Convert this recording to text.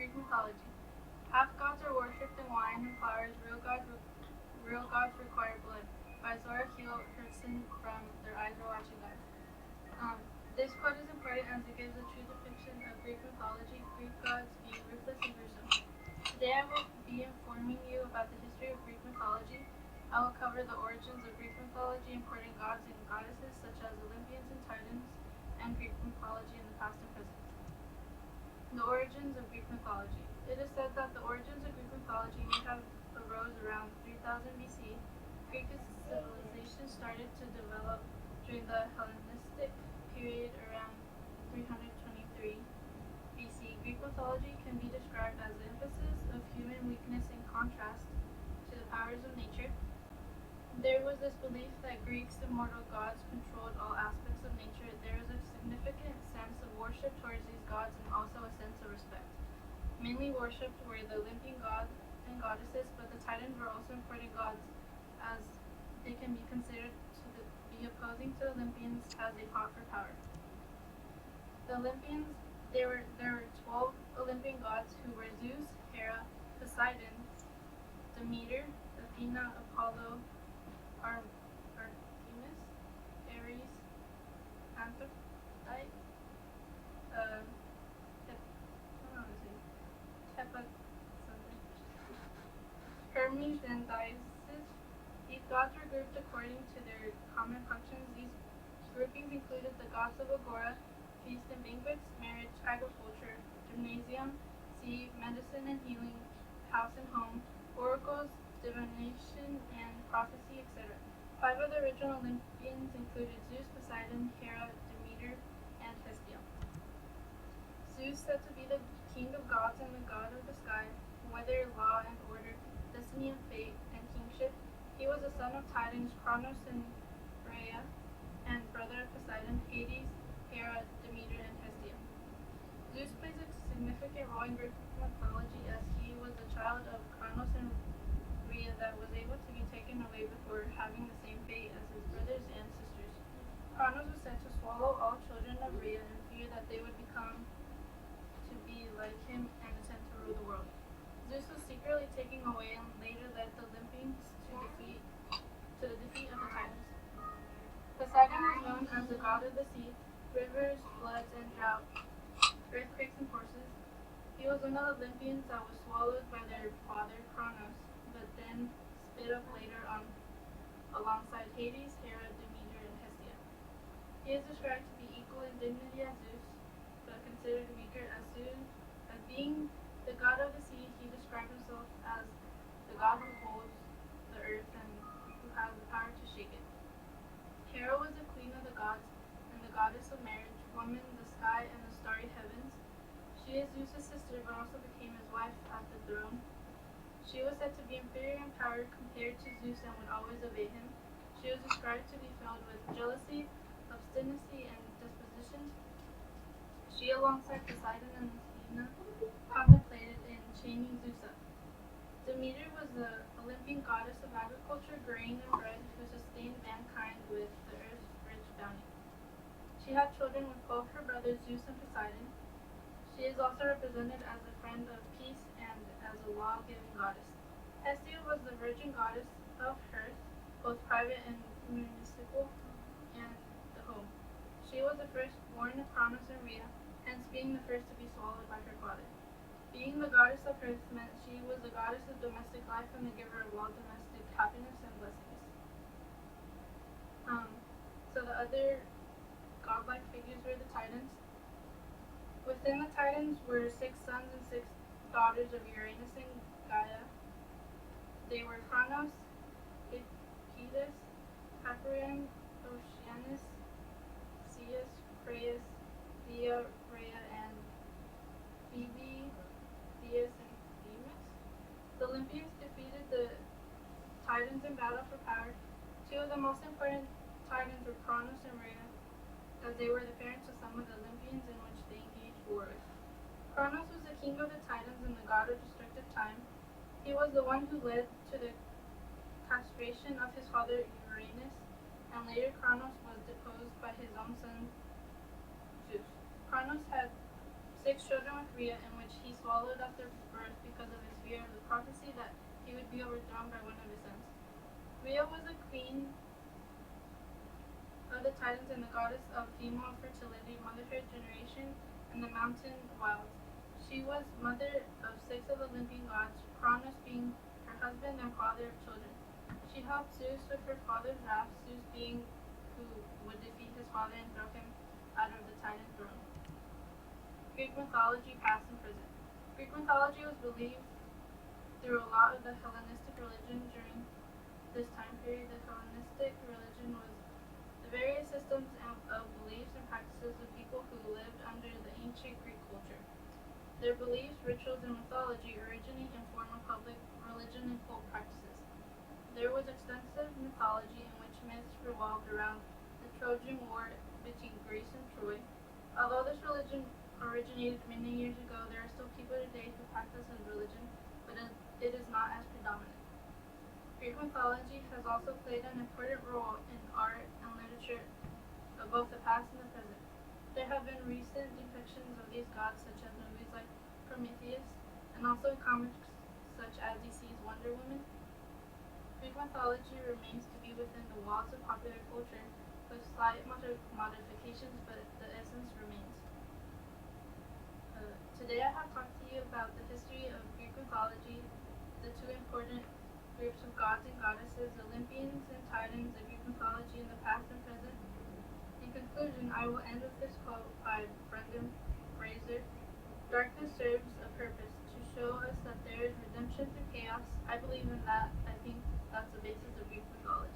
Greek mythology. Half gods are worshipped in wine and flowers. Real gods require blood. By Zora Heal Hertzen from Their Eyes Are Watching God. Um, this quote is important as it gives a true depiction of Greek mythology. Greek gods being ruthless and gruesome. Today I will be informing you about the history of Greek mythology. I will cover the origins of Greek mythology, important gods and goddesses such as Olympians and Titans, and Greek mythology in the past and present. The origins of Greek mythology. It is said that the origins of Greek mythology may have arose around 3000 BC. Greek civilization started to develop during the Hellenistic period around 323 BC. Greek mythology can be described as the emphasis of human weakness in contrast to the powers of nature. There was this belief that Greeks' immortal gods controlled all aspects of nature. There is a significant sense of worship towards these gods and also a sense of respect. Mainly worshipped were the Olympian gods and goddesses, but the Titans were also important gods as they can be considered to be opposing to Olympians as they fought for power. The Olympians, there were 12 Olympian gods who were Zeus, Hera, Poseidon, Demeter, Athena, Apollo, Artemis, Ares, Aphrodite, uh, Hermes, and Dionysus. These gods were grouped according to their common functions. These groupings included the gods of agora, feast and banquets, marriage, agriculture, gymnasium, sea, medicine and healing, house and home, oracles, divination and prophecy, etc. 5 of the original Olympians included Zeus, Poseidon, Hera, Demeter, and Hestia. Zeus, said to be the king of gods and the god of the sky, weather, law and order, destiny and fate, and kingship. He was the son of Titans, Kronos and Rhea, and brother of Poseidon, Hades, Hera, Demeter, and Hestia. Zeus plays a significant role in Greek mythology as he was the child of Kronos and Rhea that was able to be taken away before having the same fate as his brothers and sisters. Kronos was said to swallow all children of Rhea in fear that they would become to be like him and attempt to rule the world. Zeus was secretly taken away and later led the Olympians to the defeat of the Titans. Poseidon was known as the god of the sea, rivers, floods, and drought, earthquakes, and forces. He was one of the Olympians that was swallowed by their father Kronos, but then spit up later on alongside Hades, Hera, Demeter, and Hestia. He is described to be equal in dignity as Zeus, but considered weaker as being the god of the sea. He described himself as the god who holds the earth and who has the power to shake it. Hera was the queen of the gods and the goddess of marriage, woman, the sky, and the starry heavens. She is Zeus' sister, but also became his wife at the throne. She was said to be inferior in power compared to Zeus and would always obey him. She was described to be filled with jealousy, obstinacy, and disposition. She, alongside Poseidon and Athena, contemplated in chaining Zeus up. Demeter was the Olympian goddess of agriculture, grain, and bread who sustained mankind with the earth's rich bounty. She had children with both her brothers Zeus and Poseidon. She is also represented as a friend of peace and as a law-giving goddess. Hestia was the virgin goddess of hearth, both private and municipal, and the home. She was the firstborn of Kronos and Rhea, hence being the first to be swallowed by her father. Being the goddess of hearth meant she was the goddess of domestic life and the giver of all domestic happiness and blessings. So the other godlike figures were the Titans. Within the Titans were 6 sons and 6 daughters of Uranus and Gaia. They were Kronos, Ichthys, Hyperion, Oceanus, Zeus, Praeus, Thea, Rhea, and Phoebe, Theus, and Themis. The Olympians defeated the Titans in battle for power. 2 of the most important Titans were Kronos and Rhea, as they were the parents of some of the Olympians in which they engaged war with. Kronos was the king of the Titans and the god of destructive time. He was the one who led to the castration of his father Uranus, and later Kronos was deposed by his own son Zeus. Kronos had 6 children with Rhea, in which he swallowed at their birth because of his fear of the prophecy that he would be overthrown by one of his sons. Rhea was a queen of the Titans and the goddess of female fertility, motherhood, generation, and the mountain wilds. She was mother of 6 of the Olympian gods, Cronus being her husband and father of children. She helped Zeus with her father's wrath, Zeus being who would defeat his father and throw him out of the Titan throne. Greek mythology, past and present. Greek mythology was believed through a lot of the Hellenistic religion during this time period. The Hellenistic religion was the various systems of beliefs and practices of people who lived under the ancient Greek culture. Their beliefs, rituals, and mythology originate and form a public religion and cult practices. There was extensive mythology in which myths revolved around the Trojan War between Greece and Troy. Although this religion originated many years ago, there are still people today who practice this religion, but it is not as predominant. Greek mythology has also played an important role in art and literature of both the past and the present. There have been recent depictions of these gods, such as movies like Prometheus, and also in comics such as DC's Wonder Woman. Greek mythology remains to be within the walls of popular culture, with slight modifications, but the essence remains. Today I have talked to you about the history of Greek mythology, the 2 important groups of gods and goddesses, Olympians and Titans of Greek mythology in the past and present. In conclusion, I will end with this quote by Brendan Fraser. Darkness serves a purpose to show us that there is redemption through chaos. I believe in that. I think that's the basis of Greek mythology.